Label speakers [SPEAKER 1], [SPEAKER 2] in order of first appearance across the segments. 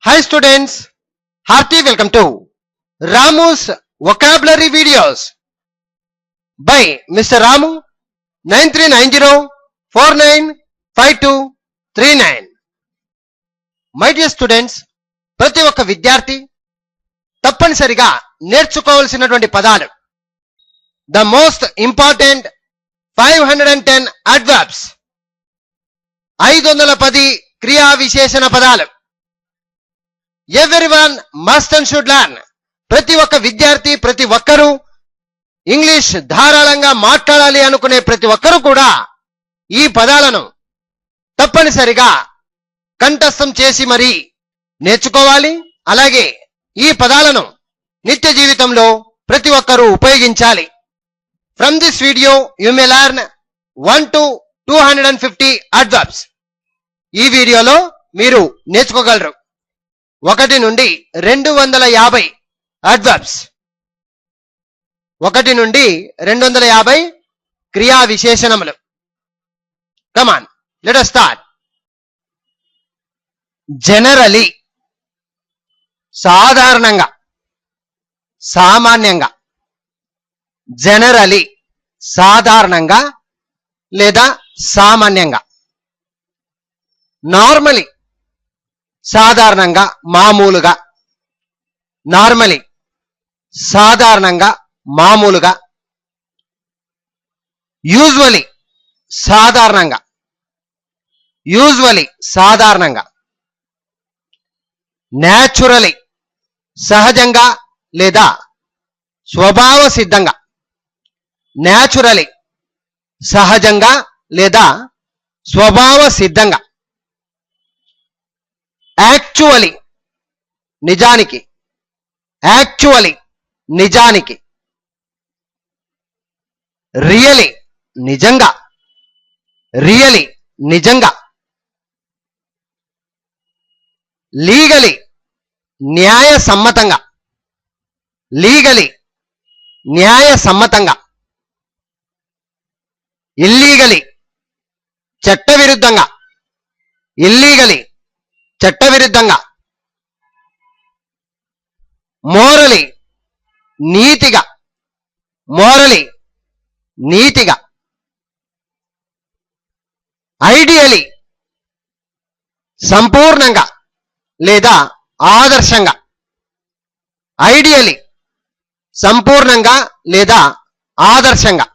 [SPEAKER 1] Hi students, hearty welcome to Ramu's vocabulary videos by Mr. Ramu 9390495239. My dear students, ప్రతి ఒక్క విద్యార్థి తప్పనిసరిగా నేర్చుకోవాల్సినటువంటి పదాలు ద మోస్ట్ ఇంపార్టెంట్ 510 adverbs 510 క్రియా విశేషణ పదాలు everyone must and should learn. ప్రతి ఒక్క విద్యార్థి ప్రతి ఒక్కరూ ఇంగ్లీష్ ధారాళంగా మాట్లాడాలి అనుకునే ప్రతి ఒక్కరూ కూడా ఈ పదాలను తప్పనిసరిగా కంఠస్థం చేసి మరీ నేర్చుకోవాలి. అలాగే ఈ పదాలను నిత్య జీవితంలో ప్రతి ఒక్కరూ ఉపయోగించాలి. From this video you may learn 1 to 250 adverbs. ఈ వీడియోలో మీరు నేర్చుకోగలరు 1 నుండి 250 adverbs. 1 నుండి 250 క్రియా విశేషణములు. Come on, let us start. Generally, సాధారణంగా, సామాన్యంగా. జనరలీ సాధారణంగా లేదా సామాన్యంగా. నార్మలీ సాధారణంగా మామూలుగా. నార్మలీ సాధారణంగా మామూలుగా. యూజువలీ సాధారణంగా. యూజువలీ సాధారణంగా. న్యాచురలీ సహజంగా లేదా స్వభావ సిద్ధంగా. న్యాచురలీ సహజంగా లేదా స్వభావ సిద్ధంగా. యాక్చువలీ నిజానికి. యాక్చువలీ నిజానికి. రియలీ నిజంగా. రియలీ నిజంగా. లీగలీ న్యాయ సమ్మతంగా. లీగలీ న్యాయ సమ్మతంగా. ఇల్లీగలీ చట్టవిరుద్ధంగా. ఇల్లీగలీ చట్టవిరుద్ధంగా. మోరలీ నీతిగా. మోరలీ నీతిగా. ఐడియలీ సంపూర్ణంగా లేదా ఆదర్శంగా. ఐడియలీ సంపూర్ణంగా లేదా ఆదర్శంగా.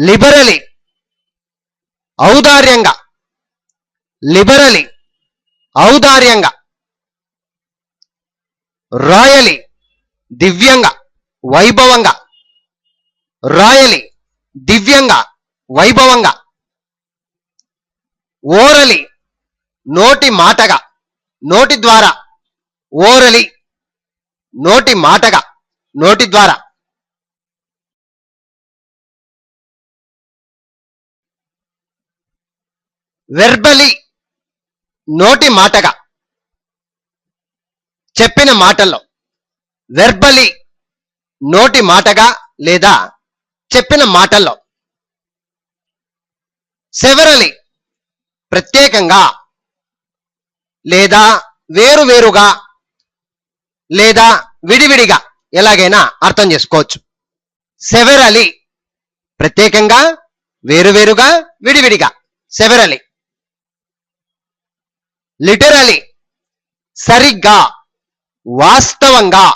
[SPEAKER 1] లిబరలీ ఔదార్యంగా. లిబరలీ ఔదార్యంగా. రాయలీ దివ్యంగా వైభవంగా. రాయలీ దివ్యంగా వైభవంగా. ఓరలీ నోటి మాటగా. నోటి ద్వారా. ఓరలీ నోటి మాటగా. నోటి ద్వారా. వెర్బలీ నోటి మాటగా. చెప్పిన మాటల్లో. వెర్బలీ నోటి మాటగా లేదా చెప్పిన మాటల్లో. సెవరలీ ప్రత్యేకంగా లేదా వేరువేరుగా లేదా విడివిడిగా ఎలాగైనా అర్థం చేసుకోవచ్చు. సెవరలీ ప్రత్యేకంగా, వేరువేరుగా, విడివిడిగా. సెవరలీ. లిటరలీ సరిగ్గా, వాస్తవంగా,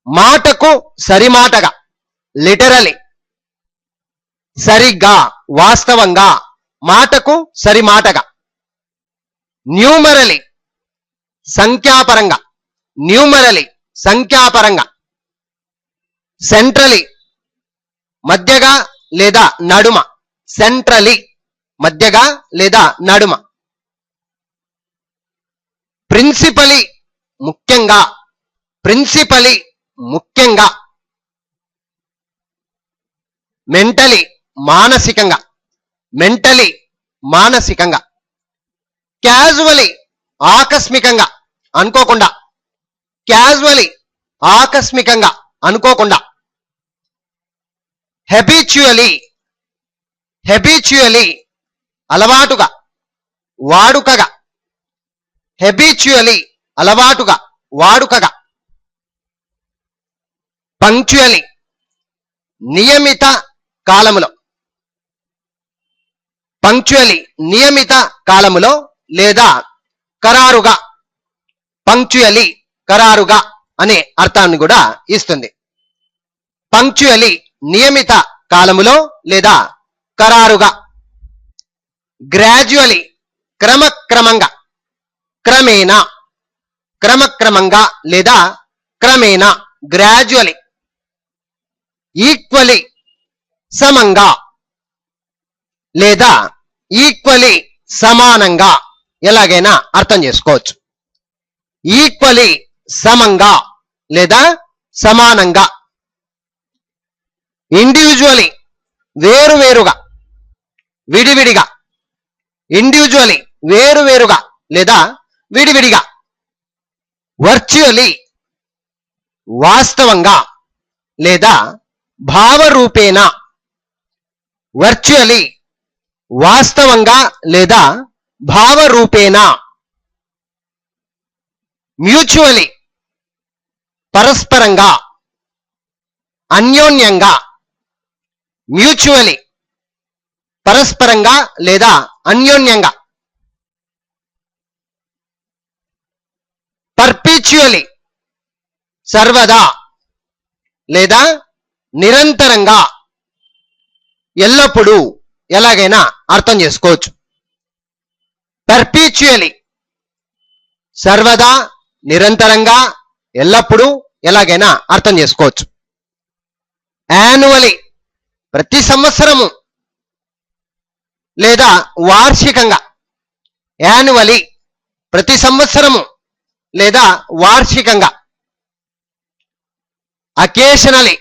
[SPEAKER 1] మాటకు సరిమాటగా. లిటరలీ సరిగ్గా, వాస్తవంగా, మాటకు సరిమాటగా. న్యూమరలీ సంఖ్యాపరంగా. న్యూమరలీ సంఖ్యాపరంగా. సెంట్రలీ మధ్యగా లేదా నడుమ. సెంట్రలీ మధ్యగా లేదా నడుమ. ప్రిన్సిపలీ ముఖ్యంగా. ప్రిన్సిపలీ ముఖ్యంగా. మెంటలీ మానసికంగా. మెంటలీ మానసికంగా. క్యాజువలీ ఆకస్మికంగా, అనుకోకుండా. క్యాజువలీ ఆకస్మికంగా, అనుకోకుండా. హ్యాబిచువలీ హ్యాబిచువలీ అలవాటుగా, వాడుకగా. హెబిచువలీ అలవాటుగా, వాడుకగా. పంక్చువలీ నియమిత కాలములో, పంక్చువలీ నియమిత కాలములో లేదా ఖరారుగా, పంక్చువలీ ఖరారుగా అనే అర్థాన్ని కూడా ఇస్తుంది. పంక్చువలీ నియమిత కాలములో లేదా ఖరారుగా. గ్రాడ్యువలీ క్రమక్రమంగా, క్రమేణా, క్రమక్రమంగా లేదా క్రమేణా, గ్రాడ్యువలీ. ఈక్వలీ సమంగా లేదా ఈక్వలీ సమానంగా ఎలాగైనా అర్థం చేసుకోవచ్చు. ఈక్వలీ సమంగా లేదా సమానంగా. ఇండివిజువలీ వేరువేరుగా, విడివిడిగా. ఇండివిజువలీ వేరువేరుగా లేదా విడివిడిగా. వర్చువలీ వాస్తవంగా లేదా భావరూపేణ. వర్చువలీ వాస్తవంగా లేదా భావరూపేణ. మ్యూచువలీ పరస్పరంగా, అన్యోన్యంగా. మ్యూచువలీ పరస్పరంగా లేదా అన్యోన్యంగా. పర్పీచువలీ సర్వదా లేదా నిరంతరంగా, ఎల్లప్పుడూ ఎలాగైనా అర్థం చేసుకోవచ్చు. పర్పీచువలీ సర్వదా, నిరంతరంగా, ఎల్లప్పుడూ ఎలాగైనా అర్థం చేసుకోవచ్చు. యాన్యువలీ ప్రతి సంవత్సరము లేదా వార్షికంగా. యాన్యువలీ ప్రతి సంవత్సరము లేదా వార్షికంగా. అకేషనలీ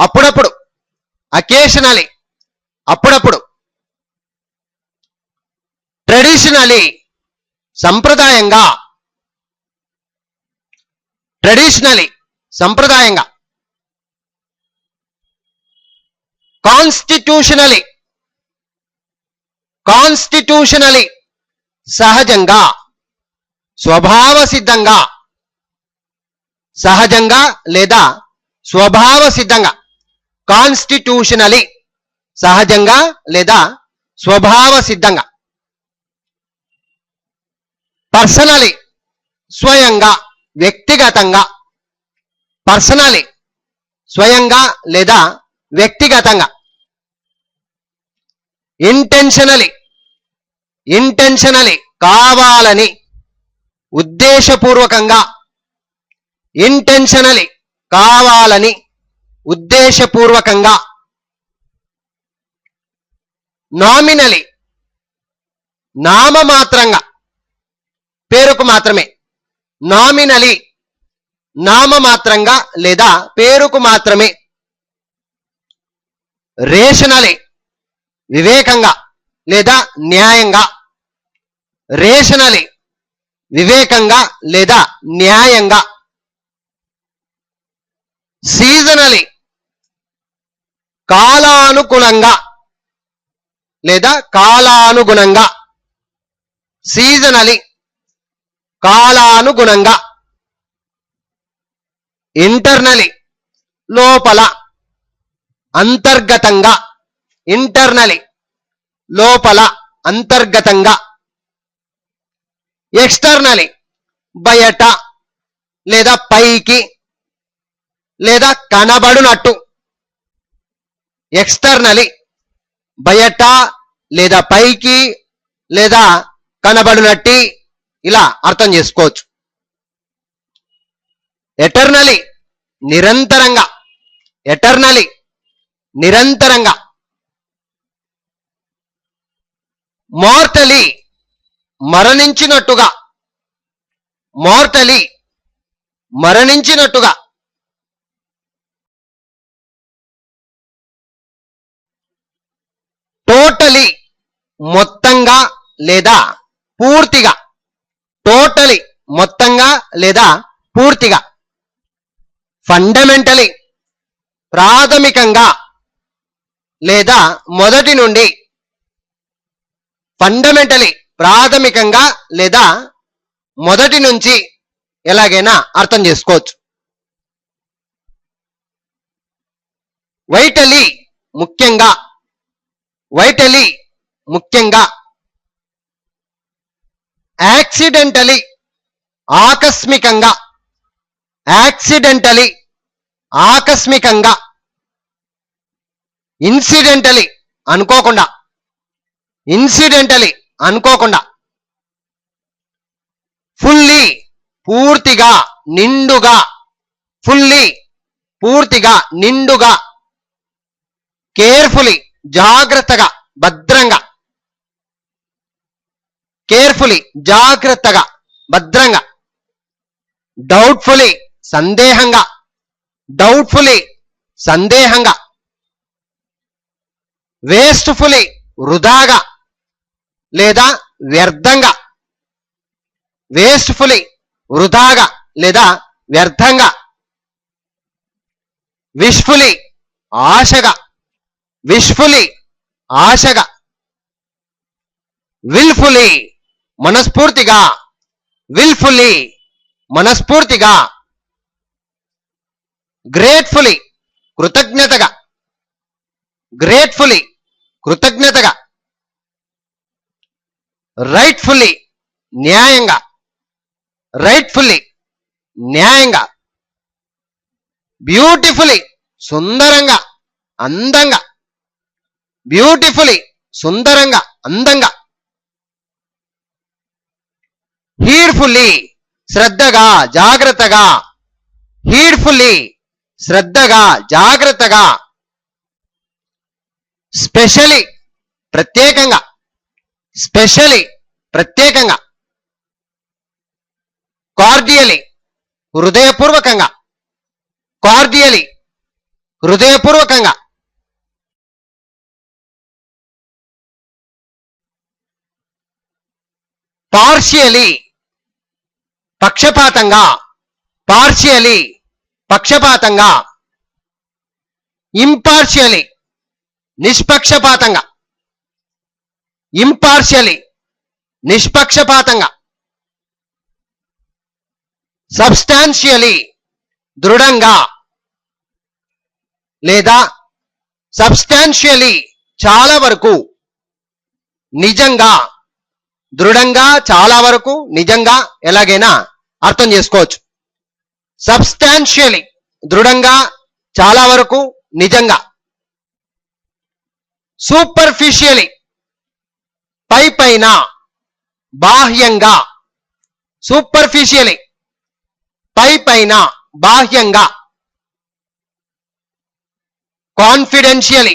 [SPEAKER 1] అప్పుడప్పుడు, అకేషనలీ అప్పుడప్పుడు. ట్రెడిషనలీ సంప్రదాయంగా, ట్రెడిషనలీ సంప్రదాయంగా. కాన్స్టిట్యూషనలీ, కాన్స్టిట్యూషనలీ సహజంగా, స్వభావ సిద్ధంగా. సహజంగా లేదా స్వభావ సిద్ధంగా. కాన్స్టిట్యూషనలీ సహజంగా లేదా స్వభావ సిద్ధంగా. పర్సనలీ స్వయంగా, వ్యక్తిగతంగా. పర్సనలీ స్వయంగా లేదా వ్యక్తిగతంగా. ఇంటెన్షనలీ, ఇంటెన్షనలీ కావాలని, ఉద్దేశపూర్వకంగా. ఇంటెన్షనలీ కావాలని, ఉద్దేశపూర్వకంగా. నామినలీ నామమాత్రంగా, పేరుకు మాత్రమే. నామినలీ నామమాత్రంగా లేదా పేరుకు మాత్రమే. రేషనలీ వివేకంగా లేదా న్యాయంగా. రేషనలీ వివేకంగా లేదా న్యాయంగా. సీజనలీ కాలానుగుణంగా లేదా కాలానుగుణంగా. సీజనలీ కాలానుగుణంగా. ఇంటర్నలీ లోపల, అంతర్గతంగా. ఇంటర్నలీ లోపల, అంతర్గతంగా. ఎక్స్టర్నలీ బయట లేదా పైకి లేదా కనబడునట్టు. ఎక్స్టర్నలీ బయట లేదా పైకి లేదా కనబడునట్టి ఇలా అర్థం చేసుకోవచ్చు. ఎటర్నలీ నిరంతరంగా. ఎటర్నలీ నిరంతరంగా. మార్టలీ మరణించినట్టుగా. మార్టలీ మరణించినట్టుగా. టోటలీ మొత్తంగా లేదా పూర్తిగా. టోటలీ మొత్తంగా లేదా పూర్తిగా. ఫండమెంటలీ ప్రాథమికంగా లేదా మొదటి నుండి. ఫండమెంటలీ ప్రాథమికంగా లేదా మొదటి నుంచి ఎలాగైనా అర్థం చేసుకోవచ్చు. వైటలీ ముఖ్యంగా, వైటలీ ముఖ్యంగా, యాక్సిడెంటలీ ఆకస్మికంగా, యాక్సిడెంటలీ ఆకస్మికంగా, ఇన్సిడెంటలీ అనుకోకుండా, ఇన్సిడెంటలీ అనుకోకుండా, ఫుల్లీ పూర్తిగా నిండుగా, ఫుల్లీ పూర్తిగా నిండుగా, కేర్ఫుల్లీ జాగ్రత్తగా భద్రంగా, కేర్ఫుల్లీ జాగ్రత్తగా భద్రంగా, డౌట్ఫుల్లీ సందేహంగా, డౌట్ఫుల్లీ సందేహంగా, వేస్ట్ఫుల్లీ వృధాగా లేదా వ్యర్థంగా, వేస్ట్ఫుల్లీ వృధాగా లేదా వ్యర్థంగా, విష్ఫుల్లీ ఆశగా, విష్ఫుల్లీ ఆశగా, విల్ఫుల్లీ మనస్ఫూర్తిగా, విల్ఫుల్లీ మనస్ఫూర్తిగా, గ్రేట్ఫుల్లీ కృతజ్ఞతగా, గ్రేట్ఫుల్లీ కృతజ్ఞతగా, రైట్ఫుల్లీ న్యాయంగా, రైట్ఫుల్లీ న్యాయంగా, బ్యూటిఫుల్లీ సుందరంగా అందంగా, బ్యూటిఫుల్లీ సుందరంగా అందంగా, హీడ్ఫుల్లీ శ్రద్ధగా జాగ్రత్తగా, హీడ్ఫుల్లీ శ్రద్ధగా జాగ్రత్తగా, స్పెషలీ ప్రత్యేకంగా, స్పెషలీ ప్రత్యేకంగా, కార్డియలీ హృదయపూర్వకంగా, కార్డియలీ హృదయపూర్వకంగా, పార్షియలీ పక్షపాతంగా, పార్షియలీ పక్షపాతంగా, ఇంపార్షియలీ నిష్పక్షపాతంగా, ఇంపార్షియలీ నిష్పక్షపాతంగా, సబ్స్టాన్షియలీ దృఢంగా లేదా సబ్స్టాన్షియలీ చాలా వరకు, నిజంగా, దృఢంగా చాలా వరకు, నిజంగా ఎలాగైనా అర్థం చేసుకోవచ్చు. సబ్స్టాన్షియలీ దృఢంగా చాలా వరకు, నిజంగా. సూపర్ఫిషియలీ పై పైన బాహ్యంగా, సూపర్ఫిషియలీ పై పైన బాహ్యంగా, కాన్ఫిడెన్షియలీ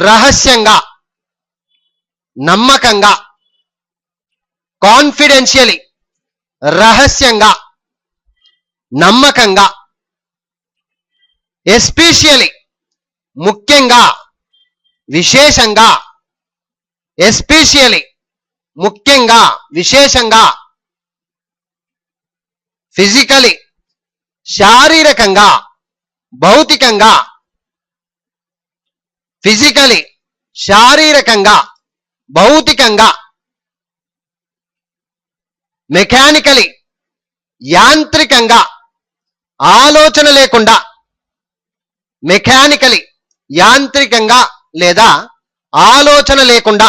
[SPEAKER 1] రహస్యంగా నమ్మకంగా, కాన్ఫిడెన్షియలీ రహస్యంగా నమ్మకంగా, ఎస్పెషియలీ ముఖ్యంగా విశేషంగా, ఎస్పెషియలీ ముఖ్యంగా విశేషంగా, ఫిజికలీ శారీరకంగా భౌతికంగా, ఫిజికలీ శారీరకంగా భౌతికంగా, మెకానికలీ యాంత్రికంగా ఆలోచన లేకుండా, మెకానికలీ యాంత్రికంగా లేదా ఆలోచన లేకుండా,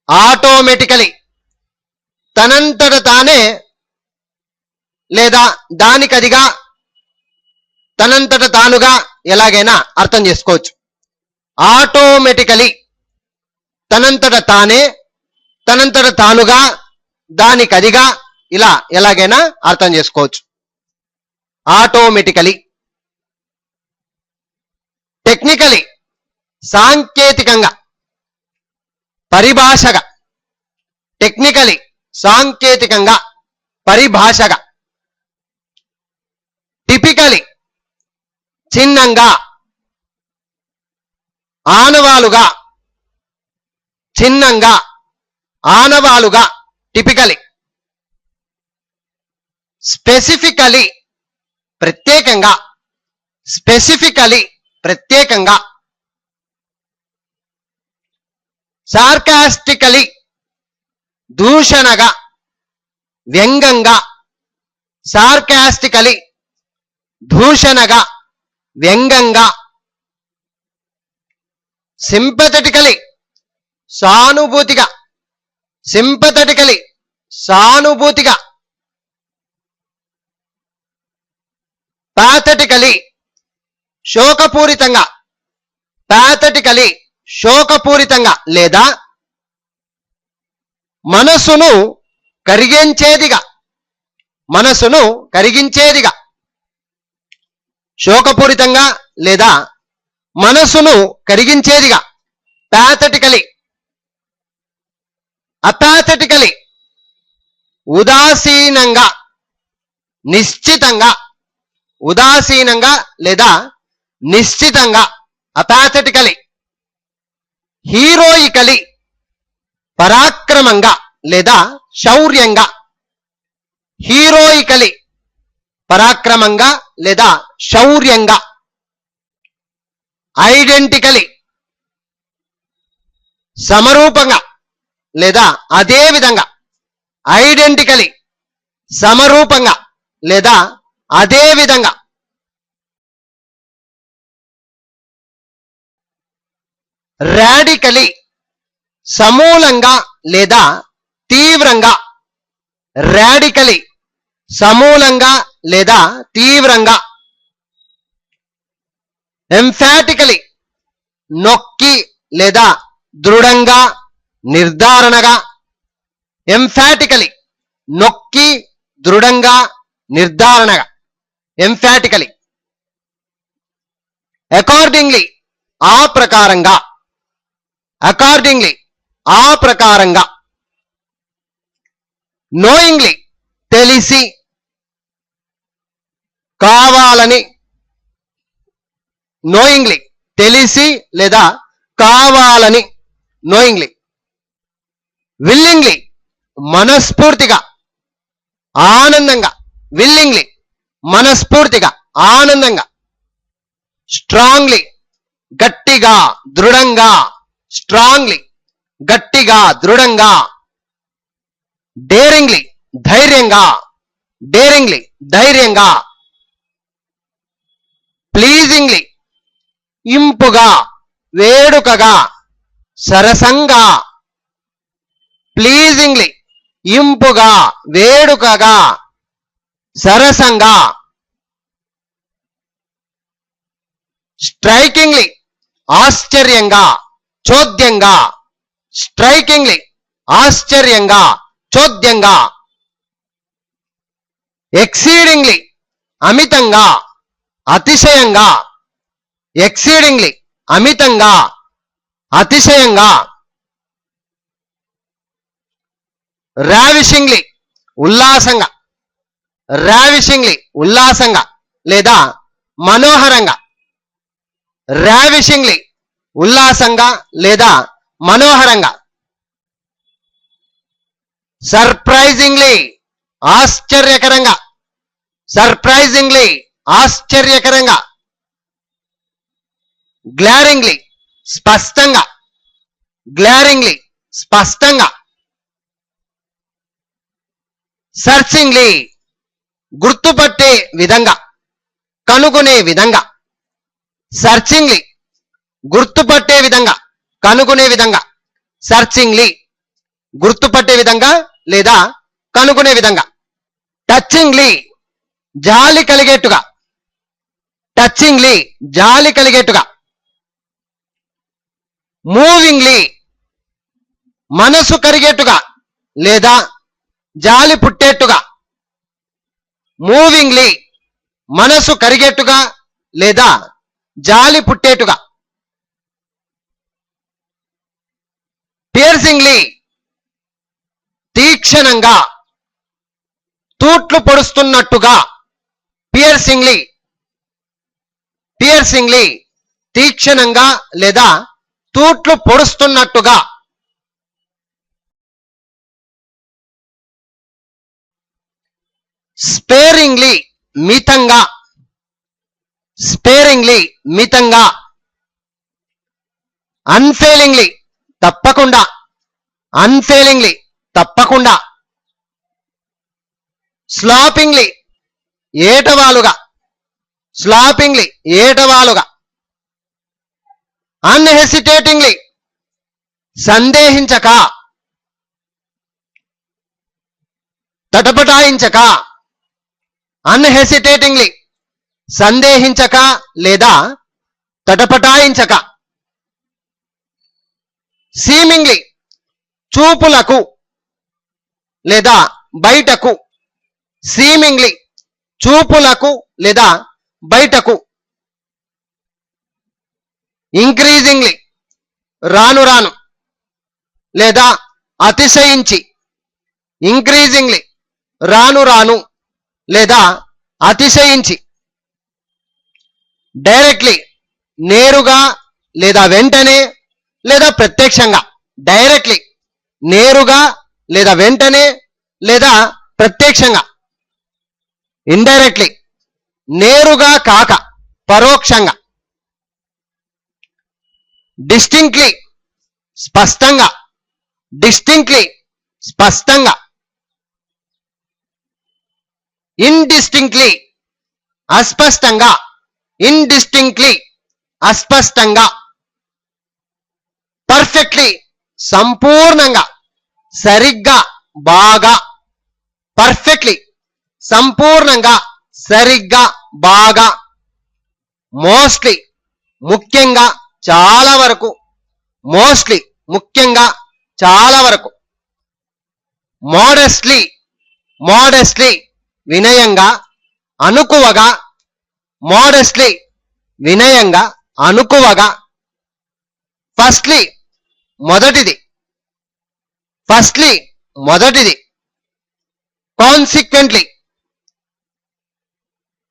[SPEAKER 1] ఆటోమేటికలీ తనంతట తానే లేదా దానికదిగా, తనంతట తానుగా ఎలాగైనా అర్థం చేసుకోవచ్చు. ఆటోమేటికలీ తనంతట తానే, తనంతట తానుగా, దానికదిగా, ఇలా ఎలాగైనా అర్థం చేసుకోవచ్చు. ఆటోమేటికలీ. టెక్నికలీ సాంకేతికంగా, పరిభాషగా, టెక్నికలీ సాంకేతికంగా, పరిభాషగా. టిపికలీ చిన్నంగా, ఆనవాలుగా, చిన్నంగా, ఆనవాలుగా, టిపికలీ. స్పెసిఫికలీ ప్రత్యేకంగా, స్పెసిఫికలీ ప్రత్యేకంగా. సార్కాస్టికలీ దూషణగా, వ్యంగ్యంగా, సార్కాస్టికలీ దూషణగా, వ్యంగ్యంగా, సింపథెటికలీ సానుభూతిగా, సింపథెటికలీ సానుభూతిగా, పాథటికలీ శోకపూరితంగా, పాథటికలీ శోకపూరితంగా లేదా మనసును కరిగించేదిగా, మనసును కరిగించేదిగా, శోకపూరితంగా లేదా మనసును కరిగించేదిగా, పాథటికలీ. అపాథటికలీ ఉదాసీనంగా, నిశ్చితంగా, ఉదాసీనంగా లేదా నిశ్చితంగా, అపాథటికలీ. హీరోయికలీ పరాక్రమంగా లేదా శౌర్యంగా, హీరోయికలీ పరాక్రమంగా లేదా శౌర్యంగా. ఐడెంటికలీ సమరూపంగా లేదా అదే విధంగా, ఐడెంటికలీ సమరూపంగా లేదా అదే విధంగా. రాడికలీ సమూలంగా లేదా తీవ్రంగా, రాడికలీ సమూలంగా లేదా తీవ్రంగా. ఎంఫాటికలీ నొక్కి లేదా దృఢంగా, నిర్ధారణగా, ఎంఫాటికలీ నొక్కి దృఢంగా, నిర్ధారణగా, ఎంఫాటికలీ. అకార్డింగ్లీ ఆ ప్రకారంగా, అకార్డింగ్లీ ఆ ప్రకారంగా. నోయింగ్లీ తెలిసి, కావాలని, నోయింగ్లీ తెలిసి లేదా కావాలని, నోయింగ్లీ. విల్లింగ్లీ మనస్ఫూర్తిగా, ఆనందంగా, విల్లింగ్లీ మనస్ఫూర్తిగా, ఆనందంగా. స్ట్రాంగ్లీ గట్టిగా, దృఢంగా, స్ట్రాంగ్లీ గట్టిగా, దృఢంగా. డేరింగ్లీ ధైర్యంగా, డేరింగ్లీ ధైర్యంగా. ప్లీజింగ్లీ ఇంపుగా, వేడుకగా, సరసంగా. ప్లీజింగ్లీ ఇంపుగా, వేడుకగా, సరసంగా. స్ట్రైకింగ్లీ ఆశ్చర్యంగా, చోద్యంగా, స్ట్రైకింగ్లీ ఆశ్చర్యంగా, చోద్యంగా. ఎక్సీడింగ్లీ అమితంగా, అతిశయంగా, ఎక్సీడింగ్లీ అమితంగా, అతిశయంగా. రావిషింగ్లీ ఉల్లాసంగా, రావిషింగ్లీ ఉల్లాసంగా లేదా మనోహరంగా, రావిషింగ్లీ ఉల్లాసంగా లేదా మనోహరంగా. సర్ప్రైజింగ్లీ ఆశ్చర్యకరంగా, సర్ప్రైజింగ్లీ ఆశ్చర్యకరంగా. గ్లారింగ్లీ స్పష్టంగా, గ్లారింగ్లీ స్పష్టంగా. సర్చింగ్లీ గుర్తుపట్టే విధంగా, కనుగొనే విధంగా. సర్చింగ్లీ గుర్తుపట్టే విధంగా, కనుగొనే విధంగా. సర్చింగ్లీ గుర్తుపట్టే విధంగా లేదా కనుగొనే విధంగా. టచింగ్లీ జాలి కలిగేట్టుగా, టచింగ్లీ జాలి కలిగేట్టుగా. మూవింగ్లీ మనసు కరిగేట్టుగా లేదా జాలి పుట్టేట్టుగా. మూవింగ్లీ మనసు కరిగేట్టుగా లేదా జాలి పుట్టేట్టుగా. పియర్సింగ్లీ తీక్షణంగా, తూట్లు పొడుస్తున్నట్టుగా. పియర్సింగ్లీ, పియర్సింగ్లీ తీక్షణంగా లేదా తూట్లు పొడుస్తున్నట్టుగా. స్పేరింగ్లీ మితంగా, స్పేరింగ్లీ మితంగా. అన్ఫెయిలింగ్లీ తప్పకుండా. అన్ఫెయిలింగ్లీ తప్పకుండా. స్లాపింగ్లీ ఏటవాలుగా, స్లాపింగ్లీ ఏటవాలుగా. అన్హెసిటేటింగ్లీ సందేహించక, తటపటాయించక. అన్హెసిటేటింగ్లీ సందేహించక లేదా తటపటాయించక. సీమింగ్లీ చూపులకు లేదా బయటకు, సీమింగ్లీ చూపులకు లేదా బయటకు. ఇంక్రీజింగ్లీ రాను రాను లేదా అతిశయించి, ఇంక్రీజింగ్లీ రాను రాను లేదా అతిశయించి. డైరెక్ట్లీ నేరుగా లేదా వెంటనే లేదా ప్రత్యక్షంగా. డైరెక్ట్లీ నేరుగా లేదా వెంటనే లేదా ప్రత్యక్షంగా. ఇండైరెక్ట్లీ నేరుగా కాక పరోక్షంగా. డిస్టింక్ట్లీ స్పష్టంగా, డిస్టింక్ట్లీ స్పష్టంగా. ఇండిస్టింక్ట్లీ అస్పష్టంగా, ఇండిస్టింక్ట్లీ అస్పష్టంగా. పర్ఫెక్ట్లీ సంపూర్ణంగా, సరిగ్గా, బాగా. పర్ఫెక్ట్లీ సంపూర్ణంగా, సరిగ్గా, బాగా. మోస్ట్లీ ముఖ్యంగా, చాలా వరకు. మోస్ట్లీ ముఖ్యంగా, చాలా వరకు. మోడెస్ట్లీ మోడెస్ట్లీ వినయంగా, అనుకువగా. మోడెస్ట్లీ వినయంగా, అనుకువగా. ఫస్ట్లీ మొదటిది, ఫస్ట్లీ మొదటిది. కాన్సిక్వెంట్లీ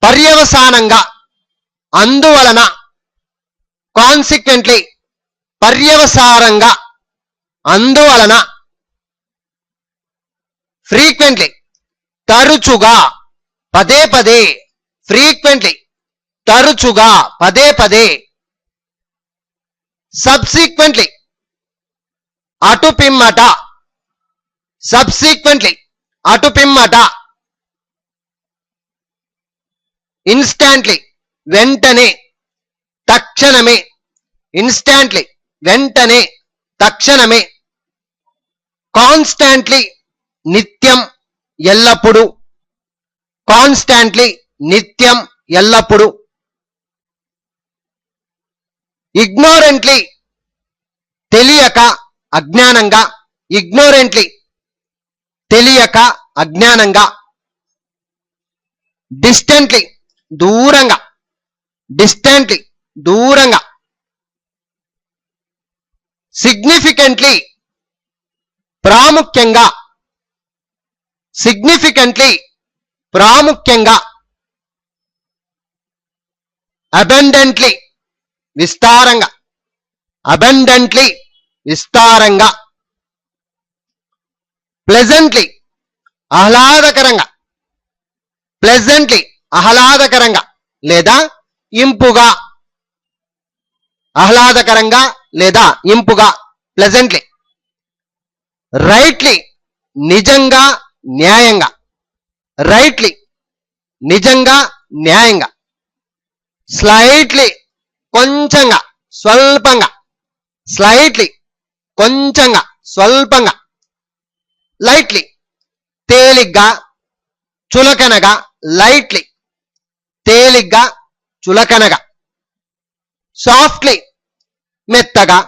[SPEAKER 1] పర్యవసానంగా, అందువలన. కాన్సిక్వెంట్లీ పర్యవసానంగా, అందువలన. ఫ్రీక్వెంట్లీ తరచుగా, పదే పదే. ఫ్రీక్వెంట్లీ తరచుగా, పదే పదే. సబ్సీక్వెంట్లీ అటుపిమ్మట, సబ్సీక్వెంట్లీ అటుపిమ్మట. ఇన్స్టాంట్లీ వెంటనే, తక్షణమే. ఇన్స్టాంట్లీ వెంటనే, తక్షణమే. కాన్స్టాంట్లీ నిత్యం, ఎల్లప్పుడూ. కాన్స్టాంట్లీ నిత్యం, ఎల్లప్పుడూ. ఇగ్నోరెంట్లీ తెలియక, అజ్ఞానంగా. ఇగ్నోరెంట్లీ తెలియక, అజ్ఞానంగా. డిస్టెంట్లీ దూరంగా, డిస్టెంట్లీ దూరంగా. సిగ్నిఫికెంట్లీ ప్రాముఖ్యంగా, సిగ్నిఫికెంట్లీ ప్రాముఖ్యంగా. అబండెంట్లీ విస్తారంగా, అబండెంట్లీ విస్తారంగా. ప్లెజెంట్లీ ఆహ్లాదకరంగా, ప్లెజెంట్లీ ఆహ్లాదకరంగా లేదా ఇంపుగా. ఆహ్లాదకరంగా లేదా ఇంపుగా. ప్లెజెంట్లీ. రైట్లీ నిజంగా, న్యాయంగా. రైట్లీ నిజంగా, న్యాయంగా. స్లైట్లీ కొంచెంగా, స్వల్పంగా. స్లైట్లీ కొంచెంగా, స్వల్పంగా. లైట్లీ తేలిగ్గా, చులకనగా. లైట్లీ తేలిగ్గా, చులకనగా. సాఫ్ట్లీ మెత్తగా,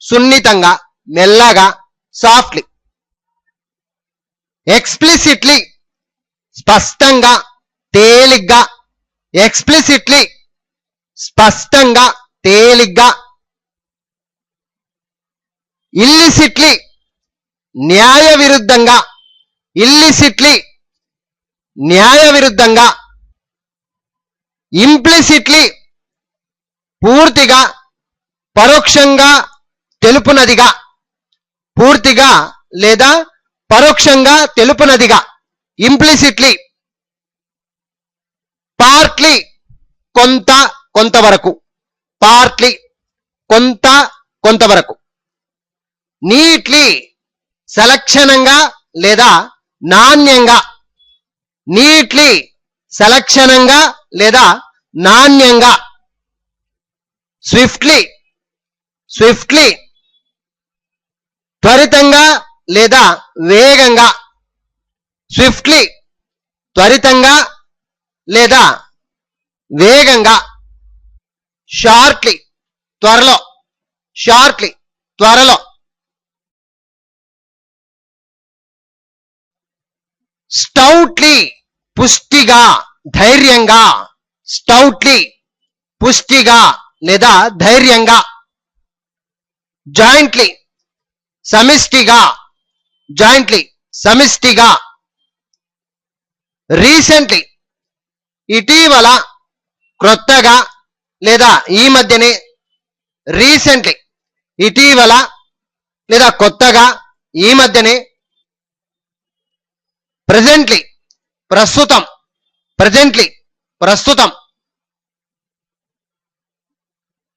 [SPEAKER 1] సున్నితంగా, మెల్లగా. సాఫ్ట్లీ. ఎక్స్ప్లిసిట్లీ స్పష్టంగా, తేలిగ్గా. ఎక్స్ప్లిసిట్లీ స్పష్టంగా, తేలిగ్గా. ఇల్లిసిట్లీ న్యాయ విరుద్ధంగా, ఇల్లిసిట్లీ న్యాయ విరుద్ధంగా. ఇంప్లిసిట్లీ పూర్తిగా, పరోక్షంగా తెలుపునదిగా. పూర్తిగా లేదా పరోక్షంగా తెలుపునదిగా. ఇంప్లిసిట్లీ. పార్ట్లీ కొంత, కొంతవరకు. పార్ట్లీ కొంత, కొంతవరకు. నీట్లీ సలక్షణంగా లేదా నాణ్యంగా, నీట్లీ సలక్షణంగా లేదా నాణ్యంగా. స్విఫ్ట్లీ స్విఫ్ట్లీ త్వరితంగా లేదా వేగంగా, స్విఫ్ట్లీ త్వరితంగా లేదా వేగంగా. షార్ట్లీ త్వరలో, షార్ట్లీ త్వరలో. స్టౌట్లీ పుష్టిగా ధైర్యంగా, స్టౌట్లీ పుష్టిగా లేదా ధైర్యంగా. జాయింట్లీ సమిష్టిగా, జాయింట్లీ సమిష్టిగా. రీసెంట్లీ ఇటీవల, క్రొత్తగా లేదా ఈ మధ్యనే. రీసెంట్లీ ఇటీవల లేదా కొత్తగా, ఈ మధ్యనే. ప్రెజెంట్లీ ప్రస్తుతం, ప్రెజెంట్లీ ప్రస్తుతం.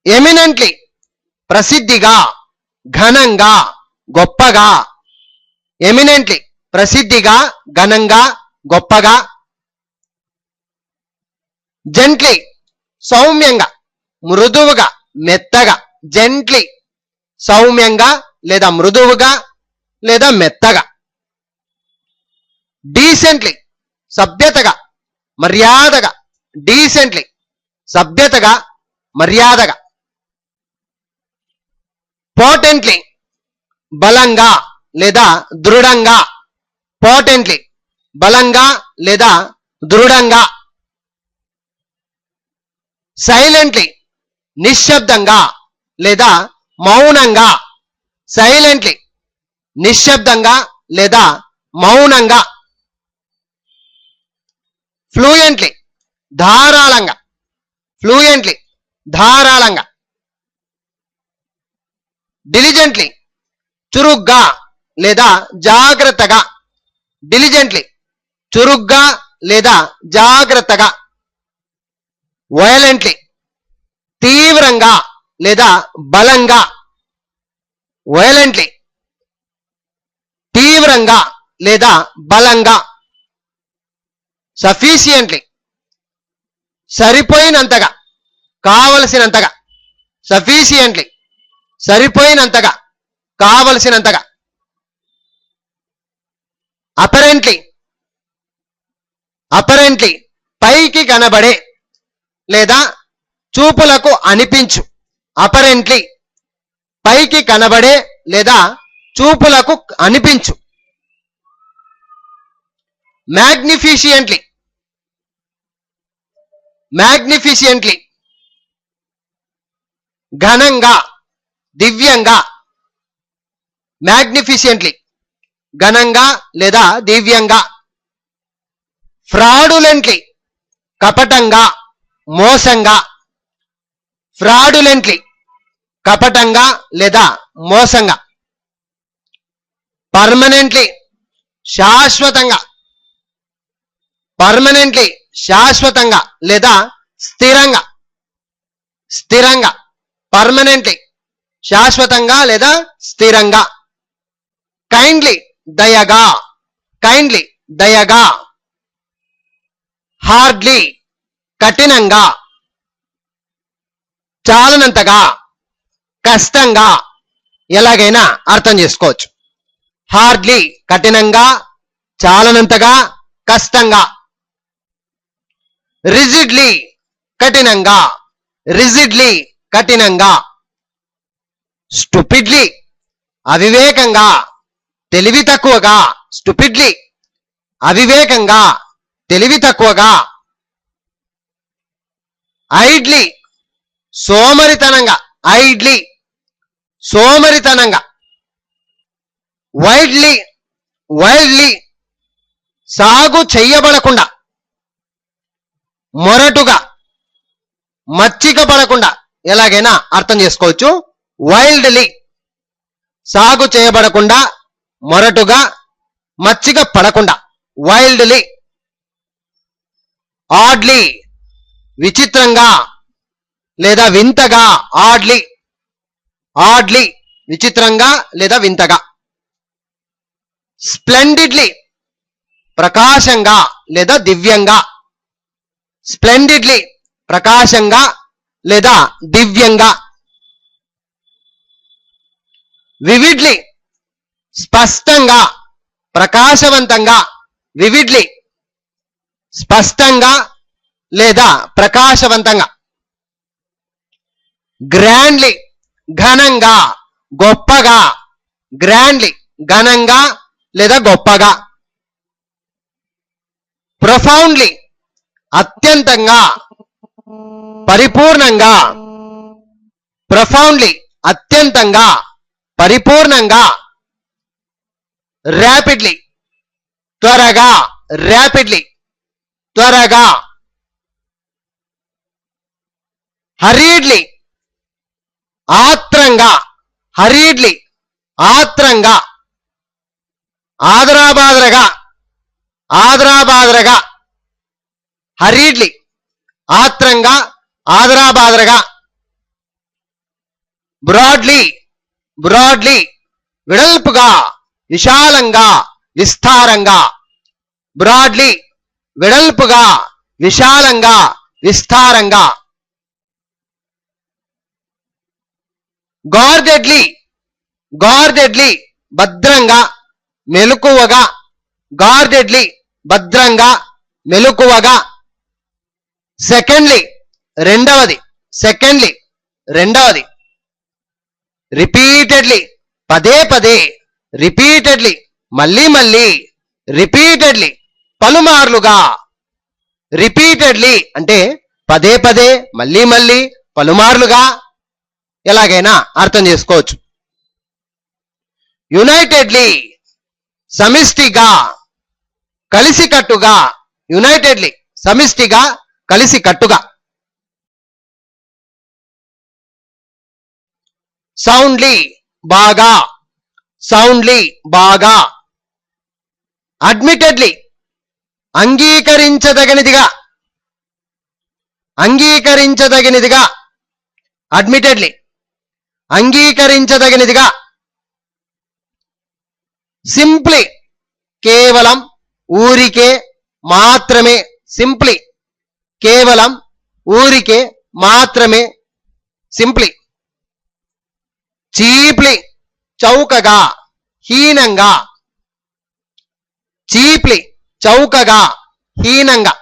[SPEAKER 1] ఎమినెంట్లీ ప్రసిద్ధిగా, ఘనంగా, గొప్పగా. ఎమినెంట్లీ ప్రసిద్ధిగా, ఘనంగా, గొప్పగా. జెంట్లీ సౌమ్యంగా, మృదువుగా, మెత్తగా. జెంట్లీ సౌమ్యంగా లేదా మృదువుగా లేదా మెత్తగా. డీసెంట్లీ సభ్యతగా, మర్యాదగా. డీసెంట్లీ సభ్యతగా, మర్యాదగా. పోటెంట్లీ బలంగా లేదా దృఢంగా, పోటెంట్లీ బలంగా లేదా దృఢంగా. సైలెంట్లీ నిశ్శబ్దంగా లేదా మౌనంగా, సైలెంట్లీ నిశ్శబ్దంగా లేదా మౌనంగా. ఫ్లూయెంట్లీ ధారాళంగా, ఫ్లూయెంట్లీ ధారాళంగా. డిలిజెంట్లీ చురుగ్గా లేదా జాగ్రత్తగా, డిలిజెంట్లీ చురుగ్గా లేదా జాగ్రత్తగా. వయలెంట్లీ తీవ్రంగా లేదా బలంగా, వయలెంట్లీ తీవ్రంగా లేదా బలంగా. సఫిషియెంట్లీ సరిపోయినంతగా, కావలసినంతగా. సఫిషియెంట్లీ సరిపోయినంతగా, కావలసినంతగా. అపరెంట్లీ అపరెంట్లీ పైకి కనబడే లేదా చూపులకు అనిపించు. అపరెంట్లీ పైకి కనబడే లేదా చూపులకు అనిపించు. మ్యాగ్నిఫిషియంట్లీ మ్యాగ్నిఫిషియంట్లీ ఘనంగా, దివ్యంగా. మ్యాగ్నిఫిషియంట్లీ ఘనంగా లేదా దివ్యంగా. ఫ్రాడులెంట్లీ కపటంగా, మోసంగా. ఫ్రాడులెంట్లీ కపటంగా లేదా మోసంగా. పర్మనెంట్లీ శాశ్వతంగా, పర్మనెంట్లీ శాశ్వతంగా లేదా స్థిరంగా, స్థిరంగా. పర్మనెంట్లీ శాశ్వతంగా లేదా స్థిరంగా. కైండ్లీ దయగా, కైండ్లీ దయగా. హార్డ్లీ కఠినంగా, చాలనంతగా, కష్టంగా. ఎలాగైనా అర్థం చేసుకోవచ్చు. హార్డ్లీ కఠినంగా, చాలనంతగా, కష్టంగా. రిజిడ్లీ కఠినంగా, రిజిడ్లీ కఠినంగా. స్టూపిడ్లీ అవివేకంగా, తెలివి తక్కువగా. స్టూపిడ్లీ అవివేకంగా, తెలివి తక్కువగా. ఐడ్లీ సోమరితనంగా, ఐడ్లీ సోమరితనంగా. వైడ్లీ వైడ్లీ సాగు చెయ్యబడకుండా, మొరటుగా, మచ్చిక పడకుండా. ఎలాగైనా అర్థం చేసుకోవచ్చు. వైల్డ్లీ సాగు చేయబడకుండా, మొరటుగా, మచ్చిక పడకుండా. వైల్డ్లీ. ఆడ్లీ విచిత్రంగా లేదా వింతగా. ఆడ్లీ, ఆడ్లీ విచిత్రంగా లేదా వింతగా. స్ప్లెండిడ్లీ ప్రకాశంగా లేదా దివ్యంగా. స్ప్లెండిడ్లీ ప్రకాశంగా లేదా దివ్యంగా. వివిడ్లీ స్పష్టంగా ప్రకాశవంతంగా. వివిడ్లీ స్పష్టంగా లేదా ప్రకాశవంతంగా. గ్రాండ్లీ ఘనంగా గొప్పగా. గ్రాండ్లీ ఘనంగా లేదా గొప్పగా. ప్రొఫౌండ్లీ అత్యంతంగా పరిపూర్ణంగా. ప్రొఫౌండ్లీ అత్యంతంగా పరిపూర్ణంగా. ర్యాపిడ్లీ త్వరగా. ర్యాపిడ్లీ త్వరగా. హరీడ్లీ ఆత్రంగా. హరీడ్లీ ఆత్రంగా. ఆదరాబాదరగా. ఆదరాబాదరగా. హరీడ్లీ ఆత్రంగా ఆదరాబాదరగా. బ్రాడ్లీ బ్రాడ్లీ వెడల్పుగా విశాలంగా విస్తారంగా. బ్రాడ్లీ వెడల్పుగా విశాలంగా విస్తారంగా. గార్డెడ్లీ గార్డెడ్లీ భద్రంగా మెలకువగా. గార్డెడ్లీ భద్రంగా మెలకువగా. సెకండ్లీ రెండవది. సెకండ్లీ రెండవది. రిపీటెడ్లీ పదే పదే. రిపీటెడ్లీ మళ్ళీ మళ్ళీ. రిపీటెడ్లీ పలుమార్లుగా. రిపీటెడ్లీ అంటే పదే పదే మళ్ళీ మళ్ళీ పలుమార్లుగా. ఎలాగైనా అర్థం చేసుకోవచ్చు. యునైటెడ్లీ సమిష్టిగా కలిసికట్టుగా. యునైటెడ్లీ సమిష్టిగా కలిసికట్టుగా. సౌండ్లీ బాగా. సౌండ్లీ బాగా. అడ్మిటెడ్లీ అంగీకరించదగినదిగా. అంగీకరించదగినదిగా. అడ్మిటెడ్లీ అంగీకరించదగినదిగా. సింప్లీ కేవలం ఊరికే మాత్రమే. సింప్లీ కేవలం ఊరికే మాత్రమే. సింప్లీ. చీప్లీ చౌకగా హీనంగా. చీప్లీ చౌకగా హీనంగా.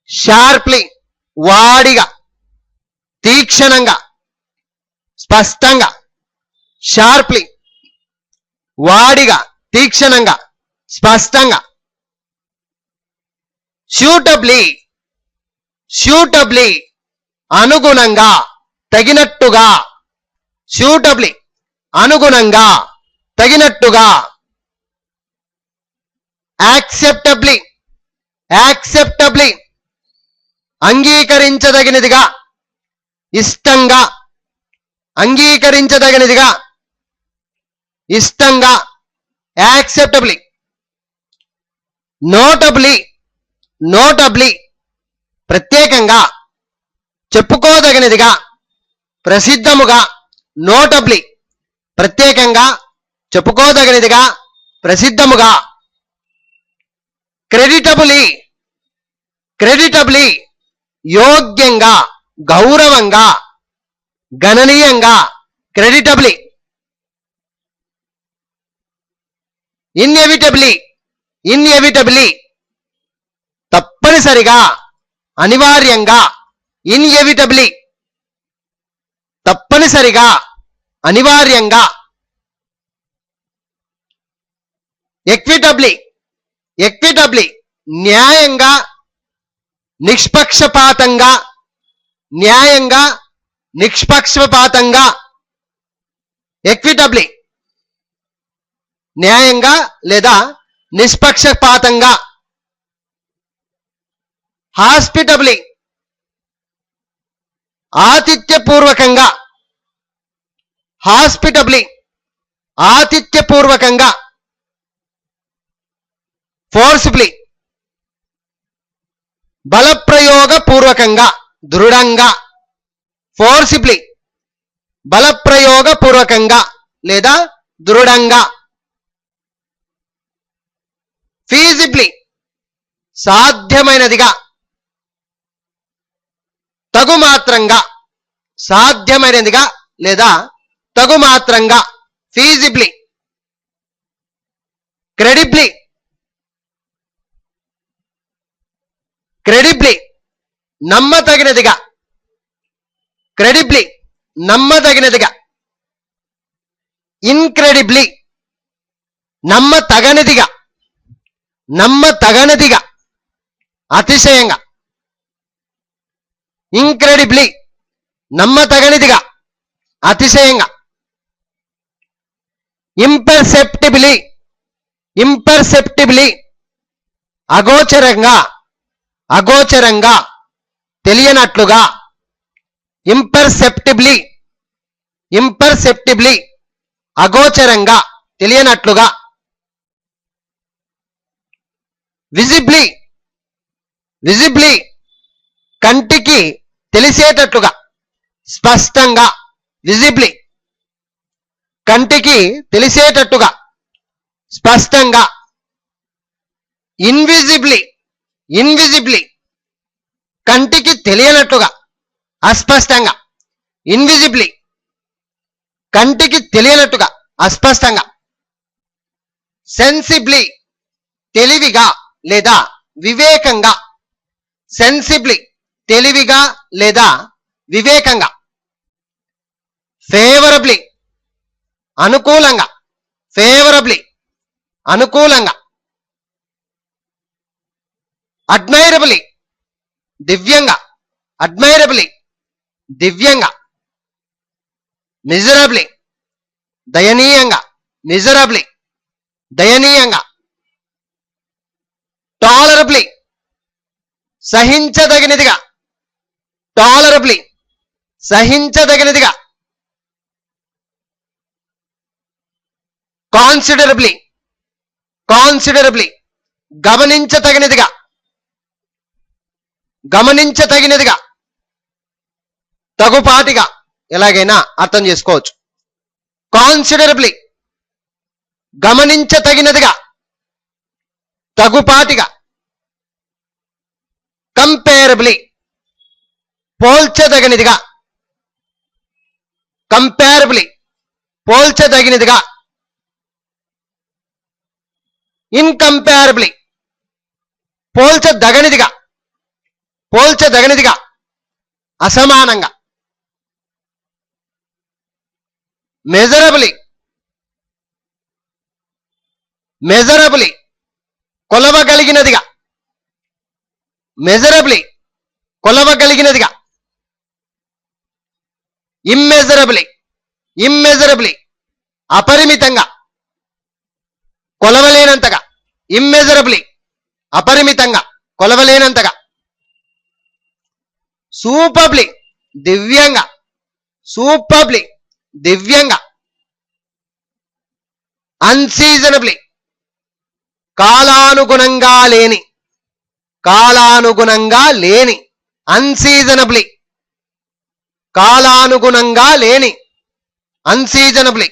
[SPEAKER 1] షార్ప్లీ వాడిగా తీక్షణంగా స్పష్టంగా. షార్ప్లీ వాడిగా తీక్షణంగా స్పష్టంగా. సూటబ్లీ సూటబ్లీ అనుగుణంగా తగినట్టుగా. సూటబ్లీ అనుగుణంగా తగినట్టుగా. యాక్సెప్టబ్లీ యాక్సెప్టబ్లీ అంగీకరించదగినదిగా ఇష్టంగా. అంగీకరించదగినదిగా ఇష్టంగా. యాక్సెప్టబ్లీ. నోటబ్లీ నోటబ్లీ ప్రత్యేకంగా చెప్పుకోదగినదిగా ప్రసిద్ధముగా. నోటబ్లీ ప్రత్యేకంగా చెప్పుకోదగినదిగా ప్రసిద్ధముగా. క్రెడిటబులీ క్రెడిటబులీ యోగ్యంగా గౌరవంగా గణనీయంగా. క్రెడిటబులీ. ఇన్ఎవిటబులీ ఇన్ఎవిటబులీ తప్పనిసరిగా అనివార్యంగా. ఇన్ఎవిటబులీ తప్పనిసరిగా అనివార్యంగా. ఎక్విటబులీ ఎక్విటబులీ న్యాయంగా నిష్పక్షపాతంగా. న్యాయంగా నిష్పక్షపాతంగా. ఎక్విటబులీ న్యాయంగా లేదా నిష్పక్షపాతంగా. హాస్పిటబులీ ఆతిథ్యపూర్వకంగా. హాస్పిటబులీ ఆతిథ్యపూర్వకంగా. ఫోర్స్ఫుల్లీ బలప్రయోగపూర్వకంగా దృఢంగా. ఫోర్సిబ్లీ బలప్రయోగ పూర్వకంగా లేదా దృఢంగా. ఫీజిబ్లీ సాధ్యమైనదిగా, తగుమాత్రంగా, సాధ్యమైనదిగా లేదా తగుమాత్రంగా. ఫీజిబ్లీ. క్రెడిబ్లీ, క్రెడిబ్లీ నమ్మతగినదిగా, క్రెడిబ్లీ నమ్మదగినదిగా. ఇన్క్రెడిబ్లీ నమ్మతగనిదిగా, నమ్మతగనిదిగా, అతిశయంగా. ఇంక్రెడిబ్లీ నమ్మతగనిదిగా, అతిశయంగా. ఇంపర్సెప్టిబ్లీ, ఇంపర్సెప్టిబ్లీ అగోచరంగా, అగోచరంగా, తెలియనట్లుగా. ఇంపర్సెప్టిబ్లీ, ఇంపర్సెప్టిబ్లీ అగోచరంగా, తెలియనట్లుగా. విజిబ్లీ, విజిబ్లీ కంటికి తెలిసేటట్లుగా, స్పష్టంగా. విజిబ్లీ కంటికి తెలిసేటట్టుగా, స్పష్టంగా. ఇన్విజిబ్లీ, ఇన్విజిబ్లీ కంటికి తెలియనట్లుగా, అస్పష్టంగా. ఇన్విజిబ్లీ కంటికి తెలియనట్టుగా, అస్పష్టంగా. సెన్సిబ్లీ తెలివిగా లేదా వివేకంగా, సెన్సిబ్లీ తెలివిగా లేదా వివేకంగా. ఫేవరబ్లీ అనుకూలంగా, ఫేవరబ్లీ అనుకూలంగా. అడ్మైరబులీ దివ్యంగా, అడ్మైరబులీ దివ్యంగా. మిజరబ్లీ దయనీయంగా, మిజరబ్లీ దయనీయంగా. టాలరబ్లీ సహించదగినదిగా, టాలరబ్లీ సహించదగినదిగా. కాన్సిడరబ్లీ, కాన్సిడరబ్లీ గమనించతగినదిగా, గమనించతగినదిగా. తగుపాటిగా ఎలాగైనా అర్థం చేసుకోవచ్చు. కాన్సిడరబ్లీ గమనించతగినదిగా, తగుపాటిగా. కంపేరబ్లీ పోల్చదగినదిగా, కంపేరబ్లీ పోల్చదగినదిగా. ఇన్కంపేరబ్లీ పోల్చదగనిదిగా, పోల్చదగనిదిగా, అసమానంగా. మెజరబులీ, మెజరబులీ కొలవగలిగినదిగా, మెజరబులీ కొలవగలిగినదిగా. ఇమ్మెజరబులీ, ఇమ్మెజరబులీ అపరిమితంగా, కొలవలేనంతగా. ఇమ్మెజరబులీ అపరిమితంగా, కొలవలేనంతగా. సూపర్బ్లీ దివ్యంగా, సూపర్బ్లీ దివ్యంగా. అన్సీజనబ్లీ కాలానుగుణంగా లేని, కాలానుగుణంగా లేని. అన్సీజనబ్లీ కాలానుగుణంగా లేని, అన్సీజనబ్లీ.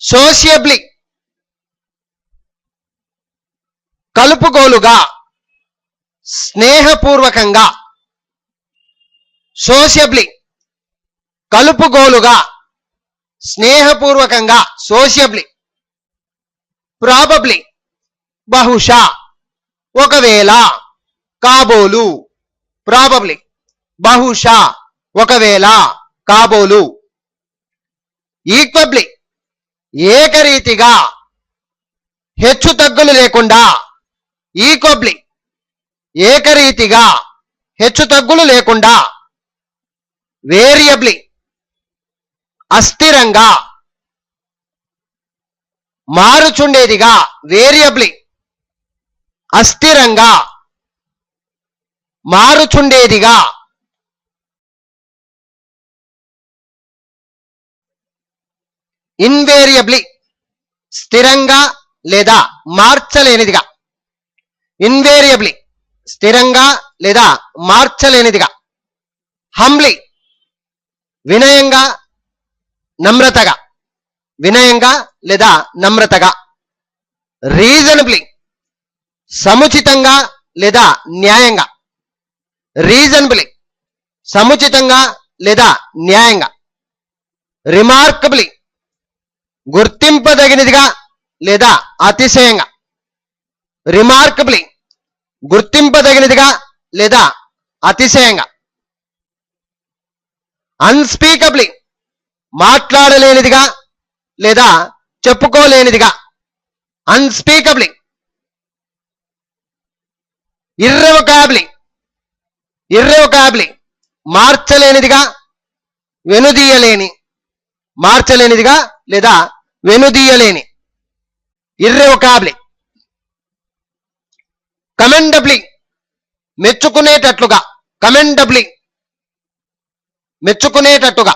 [SPEAKER 1] సోషియబ్లీ కలుపుగోలుగా, స్నేహపూర్వకంగా. సోషియబ్లీ కలుపుగోలుగా, స్నేహపూర్వకంగా. సోషియబ్లీ. ప్రాబబ్లీ బహుశా, ఒకవేళ. కాబోలు. ప్రాబబ్లీ బహుశా, ఒకవేళ, కాబోలు. ఈక్వబ్లీ ఏకరీతిగా, హెచ్చు తగ్గులు లేకుండా. ఈక్వబ్లీ ఏకరీతిగా, హెచ్చు తగ్గులు లేకుండా. వేరియబ్లీ అస్థిరంగా, మారుచుండేదిగా. వేరియబ్లీ అస్థిరంగా, మారుచుండేదిగా. ఇన్వేరియబ్లీ స్థిరంగా లేదా మార్చలేనిదిగా. ఇన్వేరియబ్లీ స్థిరంగా లేదా మార్చలేనిదిగా. హంబ్లీ వినయంగా, నమ్రతగా, వినయంగా లేదా నమ్రతగా. రీజనబ్లీ, సముచితంగా లేదా న్యాయంగా. రీజనబుల్లీ, సముచితంగా లేదా న్యాయంగా. రిమార్కబుల్లీ, గుర్తింపదగినదిగా లేదా అతిశయంగా. రిమార్కబుల్లీ, గుర్తింపదగినదిగా లేదా అతిశయంగా. అన్స్పీకబ్లీ, మాట్లాడలేనిదిగా లేదా చెప్పుకోలేనిదిగా. అన్స్పీకబ్లీ. ఇర్రెవోకబ్లీ, ఇర్రెవోకబ్లీ, మార్చలేనిదిగా, వెనుదీయలేని. మార్చలేనిదిగా లేదా వెనుదీయలేని. ఇర్రెవోకబ్లీ. కమెండబ్లీ, మెచ్చుకునేటట్లుగా. కమెండబ్లీ, మెచ్చుకునేటట్టుగా.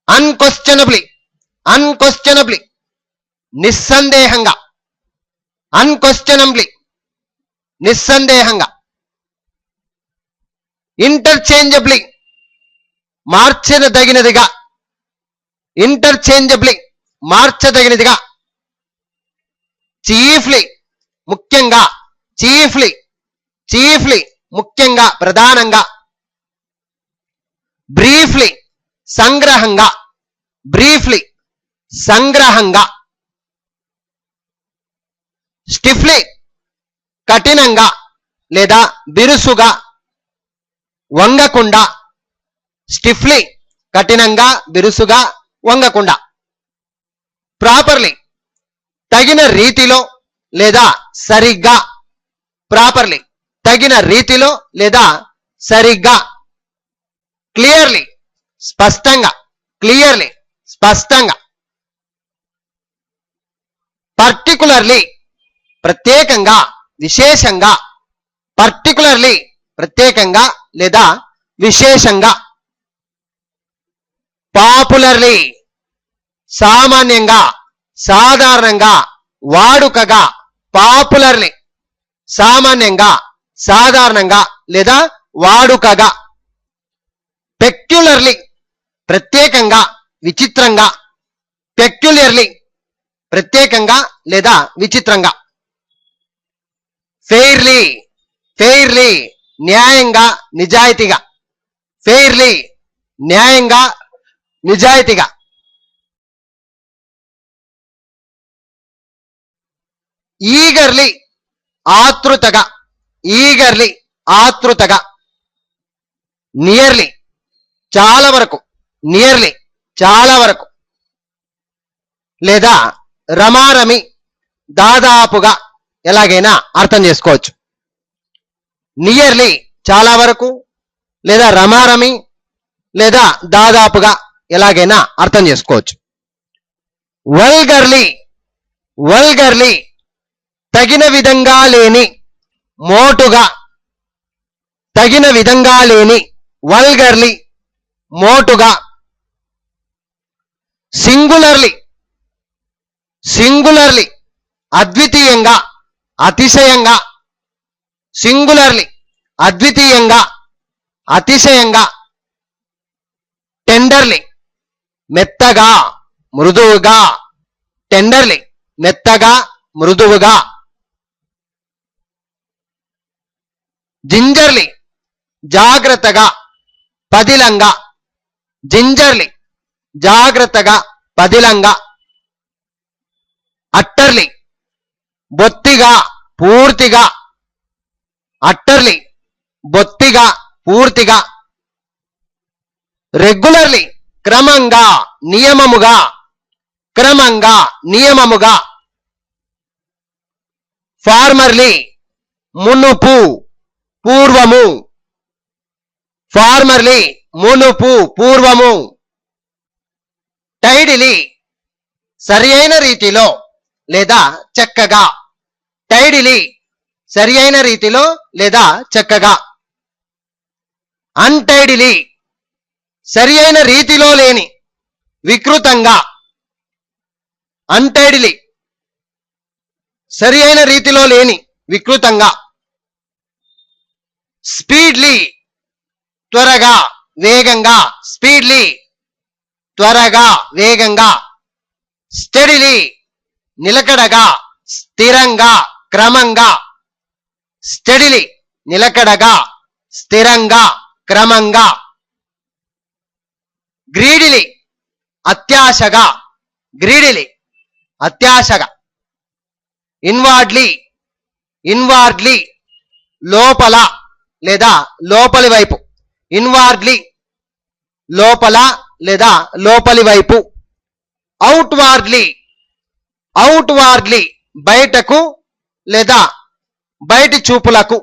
[SPEAKER 1] అన్క్వశ్చనబ్లీ, అన్క్వశ్చనబ్లీ, నిస్సందేహంగా. అన్క్వశ్చనబ్లీ, నిస్సందేహంగా. ఇంటర్చేంజబ్లీ, మార్చదగినదిగా. ఇంటర్చేంజబ్లీ, మార్చదగినదిగా. చీఫ్లీ, ముఖ్యంగా. చీఫ్లీ, చీఫ్లీ, ముఖ్యంగా, ప్రధానంగా. బ్రీఫ్లీ, సంగ్రహంగా. బ్రీఫ్లీ, సంగ్రహంగా. స్టిఫ్లీ, కఠినంగా లేదా బిరుసుగా, వంగకుండా. స్టిఫ్లీ, కఠినంగా, బిరుసుగా, వంగకుండా. ప్రాపర్లీ, తగిన రీతిలో లేదా సరిగ్గా. ప్రాపర్లీ, తగిన రీతిలో లేదా సరిగ్గా. క్లియర్లీ, స్పష్టంగా. క్లియర్లీ, స్పష్టంగా. పర్టికులర్లీ, ప్రత్యేకంగా, విశేషంగా. పర్టికులర్లీ, ప్రత్యేకంగా లేదా విశేషంగా. పాపులర్లీ, సామాన్యంగా, సాధారణంగా, వాడుకగా. పాపులర్లీ, సామాన్యంగా, సాధారణంగా లేదా వాడుకగా. పెక్యులర్లీ, ప్రత్యేకంగా, విచిత్రంగా. పెక్యులర్లీ, ప్రత్యేకంగా లేదా విచిత్రంగా. ఫెయిర్లీ, ఫెయిర్లీ, న్యాయంగా, నిజాయితీగా. ఫెయిర్లీ, న్యాయంగా, నిజాయితీగా. ఈగర్లీ, ఆతృతగా. ఈగర్లీ, ఆతృతగా. నియర్లీ, చాలా వరకు. నియర్లీ, చాలా వరకు. లేదా రమారమి, దాదాపుగా, ఎలాగైనా అర్థం చేసుకోవచ్చు. నియర్లీ, చాలా వరకు, లేదా రమారమి, లేదా దాదాపుగా, ఎలాగైనా అర్థం చేసుకోవచ్చు. వల్గర్లీ, వల్గర్లీ, తగిన విధంగా లేని, మోటుగా. తగిన విధంగా లేని. వల్గర్లీ, మోటుగా. సింగులర్లీ, సింగులర్లీ, అద్వితీయంగా, అతిశయంగా. సింగులర్లీ, అద్వితీయంగా, అతిశయంగా. టెండర్లీ, మెత్తగా, మృదువుగా. టెండర్లీ, మెత్తగా, మృదువుగా. జింజర్లీ, జాగ్రత్తగా, పదిలంగా. జింజర్లీ, జాగ్రత్తగా, పదిలంగా. అట్టర్లీ, బొత్తిగా, పూర్తిగా. అట్టర్లీ, బొత్తిగా, పూర్తిగా. రెగ్యులర్లీ, క్రమంగా, నియమముగా. క్రమంగా, నియమముగా. ఫార్మర్లీ, మునుపు, పూర్వము. ఫార్మర్లీ, మునుపు, పూర్వము. టైడిలీ, సరి అయిన రీతిలో లేదా చక్కగా. టైడిలీ, సరి అయిన రీతిలో లేదా చక్కగా. అన్టైడిలీ, సరి అయిన రీతిలో లేని, వికృతంగా. అన్టైడిలీ, సరి అయిన రీతిలో లేని, వికృతంగా. స్పీడ్లీ, త్వరగా, వేగంగా, స్పీడ్లీ త్వరగా, వేగంగా. స్టెడీలీ నిలకడగా, స్థిరంగా, క్రమంగా. స్టెడీలీ నిలకడగా, స్థిరంగా, క్రమంగా. గ్రీడిలీ అత్యాశగా, గ్రీడిలీ అత్యాశగా. ఇన్వార్డ్లీ ఇన్వార్డ్లీ లోపల లేదా లోపలి వైపు, ఇన్వార్డ్లీ లోపల లేదా లోపలి వైపు. అవుట్వార్డ్లీ అవుట్వార్డ్లీ బయటకు లేదా బయటి చూపులకు,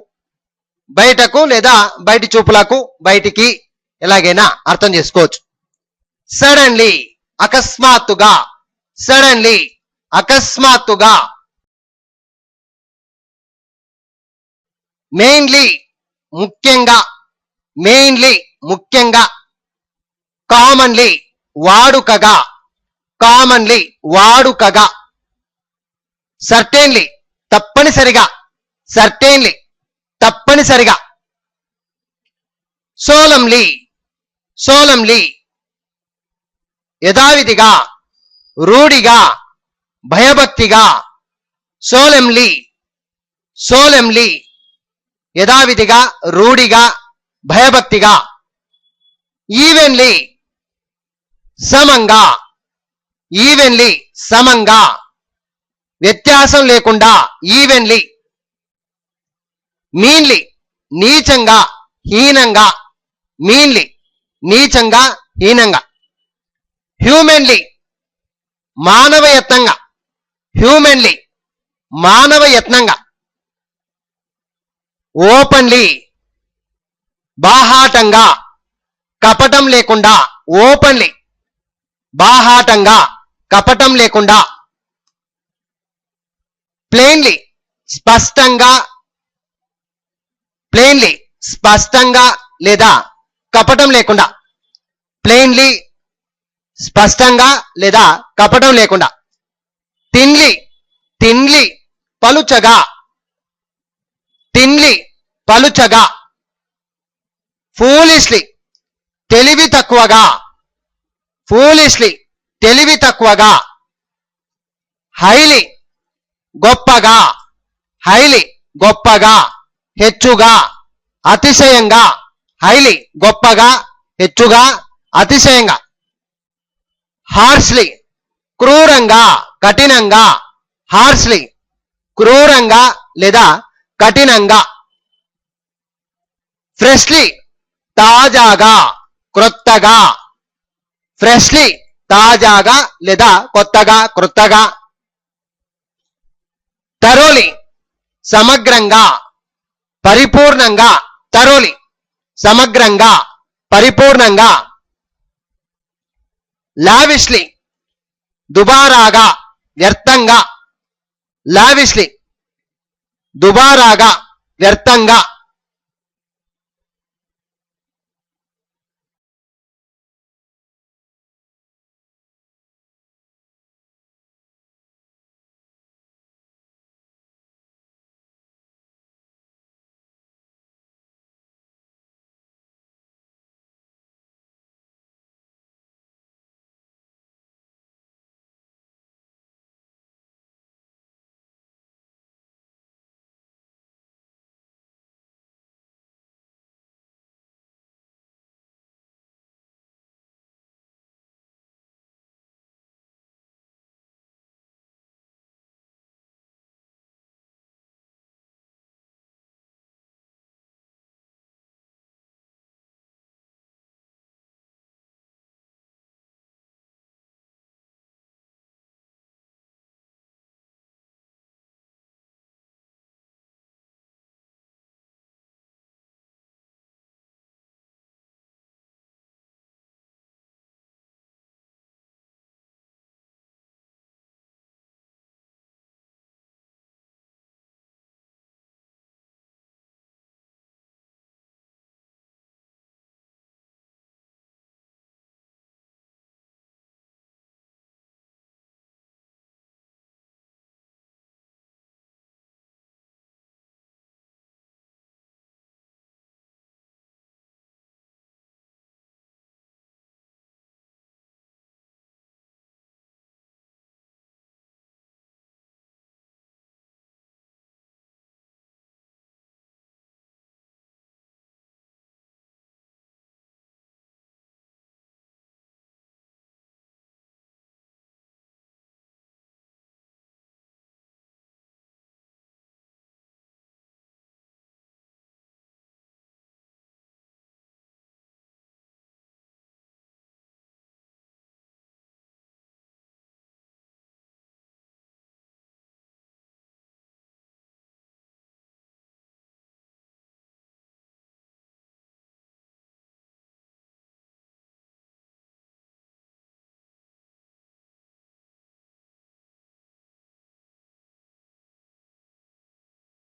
[SPEAKER 1] బయటకు లేదా బయటి చూపులకు, బయటికి ఎలాగైనా అర్థం చేసుకోవచ్చు. సడన్లీ అకస్మాత్తుగా, సడన్లీ అకస్మాత్తుగా. మెయిన్లీ ముఖ్యంగా, మెయిన్లీ ముఖ్యంగా. కామన్లీ వాడుకగా, కామన్లీ వాడుకగా. సర్టెన్లీ తప్పనిసరిగా, సర్టెన్లీ తప్పనిసరిగా. సోలంలీ సోలంలీ యథావిధిగా, రూఢిగా, భయభక్తిగా. సోలెంలీ సోలెంలీ యథావిధిగా, రూఢిగా, భయభక్తిగా. ఈవెన్లీ సమంగా, ఈవెన్లీ సమంగా, వ్యత్యాసం లేకుండా, ఈవెన్లీ. మీన్లీ నీచంగా, హీనంగా, మీన్లీ నీచంగా, హీనంగా. హ్యూమెన్లీ మానవయత్నంగా, హ్యూమెన్లీ మానవయత్నంగా. ఓపెన్లీ బాహాటంగా, కపటం లేకుండా, ఓపెన్లీ బాహాటంగా, కపటం లేకుండా. ప్లెయిన్లీ స్పష్టంగా, ప్లెయిన్లీ స్పష్టంగా లేదా కపటం లేకుండా, ప్లెయిన్లీ స్పష్టంగా లేదా కపటం లేకుండా. థిన్లీ థిన్లీ పలుచగా, థిన్లీ పలుచగా. ఫూలిష్లీ తెలివి తక్కువగా, ఫూలిష్లీ తెలివి తక్కువగా. హైలీ గొప్పగా, హైలీ గొప్పగా, హెచ్చుగా, అతిశయంగా. హైలీ గొప్పగా, హెచ్చుగా, అతిశయంగా. హార్ష్లీ క్రూరంగా, కఠినంగా, హార్ష్లీ క్రూరంగా లేదా కఠినంగా. ఫ్రెష్లీ తాజాగా, క్రొత్తగా, ఫ్రెష్లీ తాజాగా లేదా కొత్తగా, క్రొత్తగా. థరోలీ సమగ్రంగా, పరిపూర్ణంగా, థరోలీ సమగ్రంగా, పరిపూర్ణంగా. లావిష్లీ దుబారాగా, వ్యర్థంగా, లావిష్లీ దుబారాగా, వ్యర్థంగా.